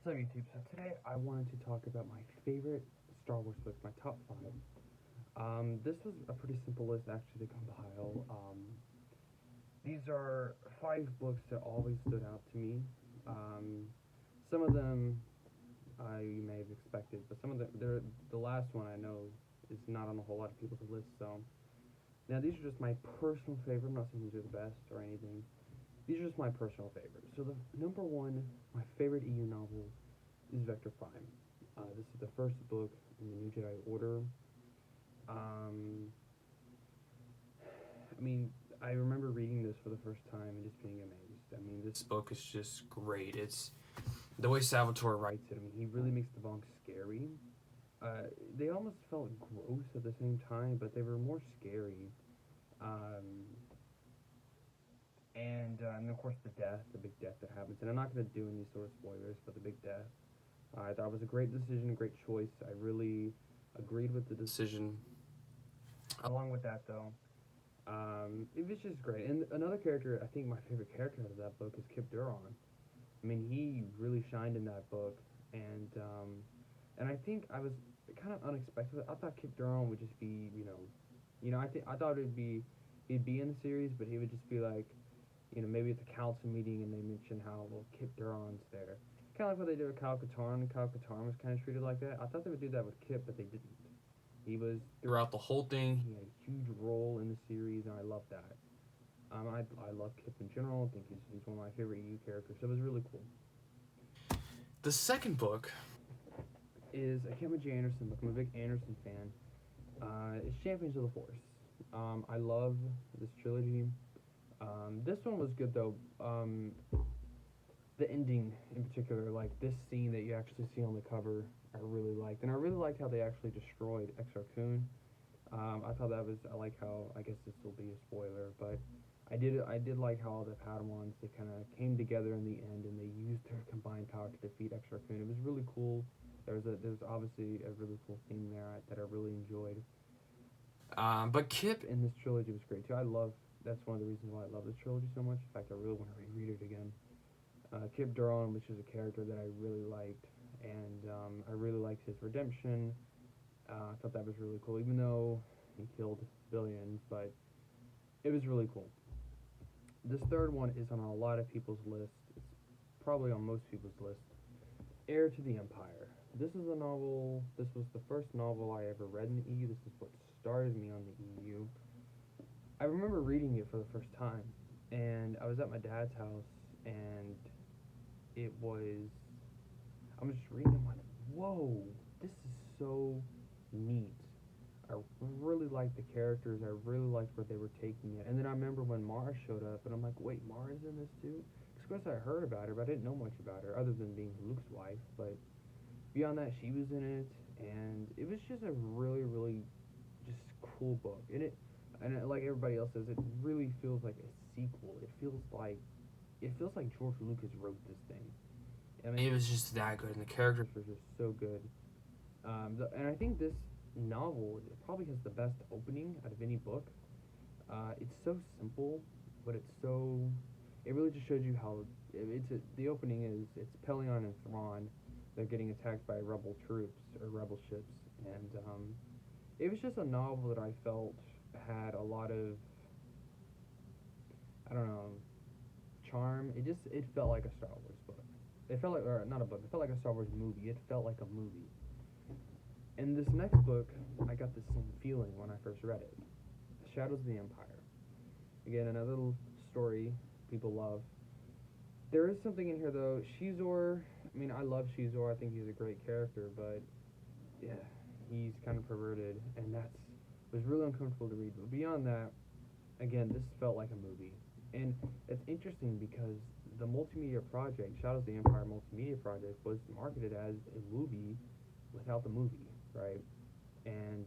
What's up, YouTube? So today I wanted to talk about my favorite Star Wars books, my top five. This was a pretty simple list actually to compile. These are five books that always stood out to me. Um, some of them you may have expected, but some of the last one I know is not on a whole lot of people's list. So now these are just my personal favorite. I'm not saying these are the best or anything. These are just my personal favorites. So the number one, my favorite EU novel is Vector Prime. This is the first book in the New Jedi Order. Um, I mean, I remember reading this for the first time and just being amazed. I mean, this book is just great. It's the way Salvatore writes it. I mean, he really makes the monks scary. They almost felt gross at the same time, but they were more scary. Um, and of course the big death that happens. And I'm not going to do any sort of spoilers, but the big death. I thought it was a great decision, a great choice. I really agreed with the decision. Along with that, though, it was just great. And another character, I think my favorite character out of that book is Kip Duron. I mean, he really shined in that book, and I think I was kind of unexpected. I thought Kip Duron would just be, I thought he'd be in the series, but he would just be like, maybe at the council meeting and they mention how well Kip Duron's there. Kind of like what they did with Kyle Katarn. Kyle Katarn was kind of treated like that. I thought they would do that with Kip, but they didn't. He was throughout the whole thing. He had a huge role in the series, and I love that. I love Kip in general. I think he's one of my favorite EU characters. So it was really cool. The second book is a Cameron J. Anderson book. I'm a big Anderson fan. It's Champions of the Force. I love this trilogy. This one was good though. The ending in particular, like this scene that you actually see on the cover, I really liked, and I really liked how they actually destroyed Exar Kun. I thought that was, I like how, I guess this will be a spoiler, but I did like how all the Padawans, they kind of came together in the end and they used their combined power to defeat Exar Kun. It was really cool. There's obviously a really cool theme there that I really enjoyed. But Kip in this trilogy was great too. That's one of the reasons why I love this trilogy so much. In fact, I really want to reread it again. Kip Duron, which is a character that I really liked, and I really liked his redemption. I thought that was really cool, even though he killed billions, but it was really cool. This third one is on a lot of people's list. It's probably on most people's list. Heir to the Empire. This is a novel. This was the first novel I ever read in the EU. This is what started me on the EU. I remember reading it for the first time, and I was at my dad's house, and it was, I'm just reading, I'm like, whoa, this is so neat. I really liked the characters, I really liked where they were taking it, and then I remember when Mara showed up, and I'm like, wait, Mara's in this too? Because of course I heard about her, but I didn't know much about her, other than being Luke's wife, but beyond that, she was in it, and it was just a really, really just cool book, like everybody else says, it really feels like a sequel. It feels like George Lucas wrote this thing. I mean, it was just that good, and the characters were just so good. And I think this novel probably has the best opening out of any book. It's so simple, but it really just shows you how the opening it's Pelion and Thrawn. They're getting attacked by rebel troops or rebel ships, and it was just a novel that I felt had a lot of, I don't know, charm. It felt like a Star Wars book. It felt like, or not a book. It felt like a Star Wars movie. It felt like a movie. In this next book, I got the same feeling when I first read it. Shadows of the Empire. Again, another little story people love. There is something in here though. Shizor. I mean, I love Shizor. I think he's a great character, but yeah, he's kind of perverted, and that was really uncomfortable to read. But beyond that, again, this felt like a movie. And it's interesting because the multimedia project, Shadows of the Empire multimedia project, was marketed as a movie without the movie, right? And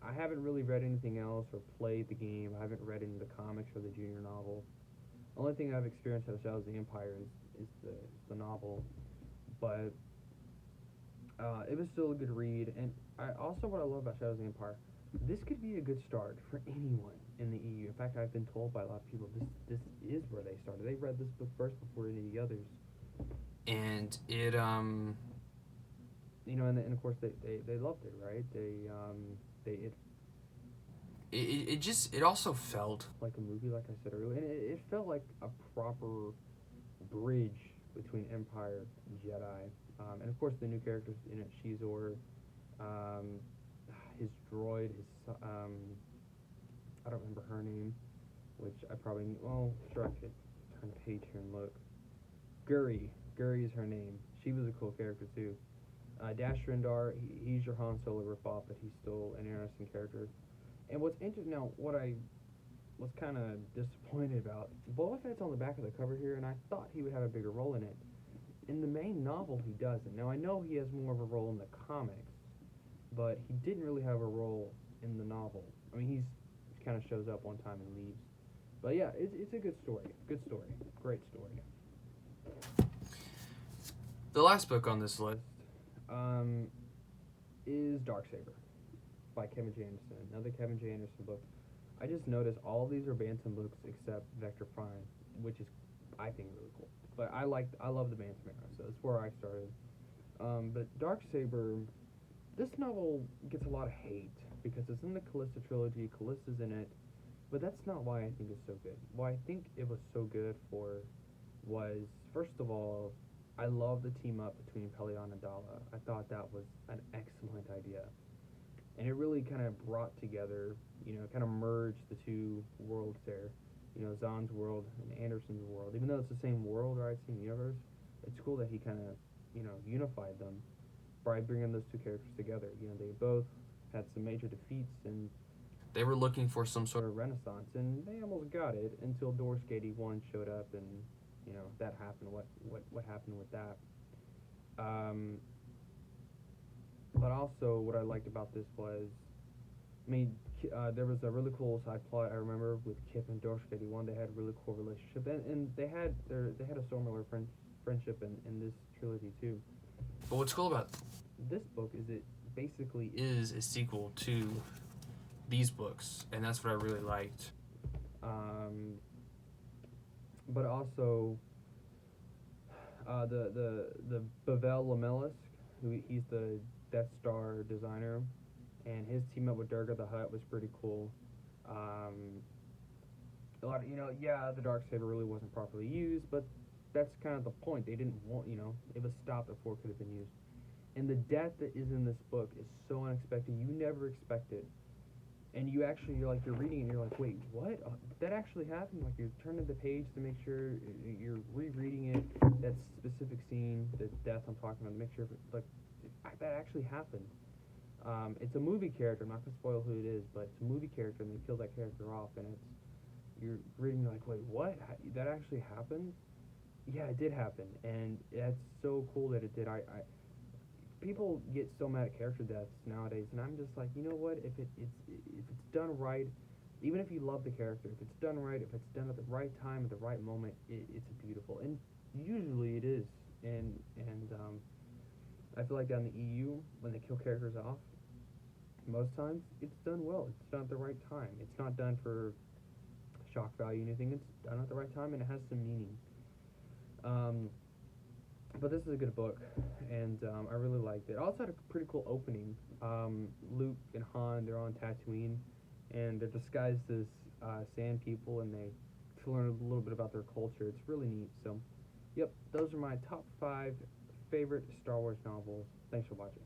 I haven't really read anything else or played the game. I haven't read any of the comics or the junior novel. The only thing I've experienced out of Shadows of the Empire is the novel. But it was still a good read. And what I love about Shadows of the Empire, this could be a good start for anyone in the EU. In fact, I've been told by a lot of people this is where they started. They read this book first before any of the others. and and of course they loved it, right? They it also felt like a movie, like I said earlier, and it felt like a proper bridge between Empire and Jedi, and of course the new characters in it, Shizor, um, his droid, his I don't remember her name, which I probably sure I could turn the page here and look. Guri is her name. She was a cool character too. Dash Rendar, he's your Han Solo ripoff, but he's still an interesting character. And what's interesting now, what I was kind of disappointed about, Boba Fett's on the back of the cover here, and I thought he would have a bigger role in it. In the main novel, he doesn't. Now I know he has more of a role in the comics, but he didn't really have a role in the novel. I mean, he kind of shows up one time and leaves. But yeah, it's a good story. Good story. Great story. the last book on this list. Um, is Darksaber by Kevin J. Anderson. Another Kevin J. Anderson book. I just noticed all of these are Bantam books except Vector Prime, which is I think really cool. But I love the Bantam era, so that's where I started. But Darksaber, this novel gets a lot of hate because it's in the Callista trilogy. Callista's in it, but that's not why I think it's so good. Why I think it was so good for was first of all, I love the team up between Pelion and Dala. I thought that was an excellent idea, and it really kind of brought together, kind of merged the two worlds there. Zahn's world and Anderson's world. Even though it's the same world, right, same universe, it's cool that he kind of, unified them by bringing those two characters together. They both had some major defeats and They were looking for some sort a renaissance, and they almost got it until Dorsky 81 showed up, and that happened. What happened with that? Um, but also, what I liked about this was, I mean, there was a really cool side plot I remember with Kip and Dorsky 81. They had a really cool relationship, and they had a similar friendship in this trilogy too. But what's cool about This book is it basically is a sequel to these books, and that's what I really liked. um, but also the Pavel Lamelis, he's the Death Star designer, and his team up with Durga the Hutt was pretty cool. Um, a lot of, yeah, the Darksaber really wasn't properly used, but that's kind of the point. They didn't want, it was stopped before it could have been used. And the death that is in this book is so unexpected. You never expect it. And you're reading and you're like, wait, what? That actually happened? Like, you're turning the page to make sure you're rereading it, that specific scene, the death I'm talking about, to make sure, that actually happened. It's a movie character. I'm not going to spoil who it is, but it's a movie character, and they kill that character off, and you're reading, you're like, wait, what? That actually happened? Yeah, it did happen, and that's so cool that it did. People get so mad at character deaths nowadays, and I'm just like, you know what? If it's done right, even if you love the character, if it's done right, if it's done at the right time, at the right moment, it's beautiful, and usually it is. And I feel like down in the EU, when they kill characters off, most times it's done well. It's done at the right time. It's not done for shock value or anything. It's done at the right time, and it has some meaning. Um, but this is a good book, and I really liked it. It also had a pretty cool opening. Luke and Han, they're on Tatooine, and they're disguised as sand people, and they to learn a little bit about their culture. It's really neat. So, yep, those are my top 5 favorite Star Wars novels. Thanks for watching.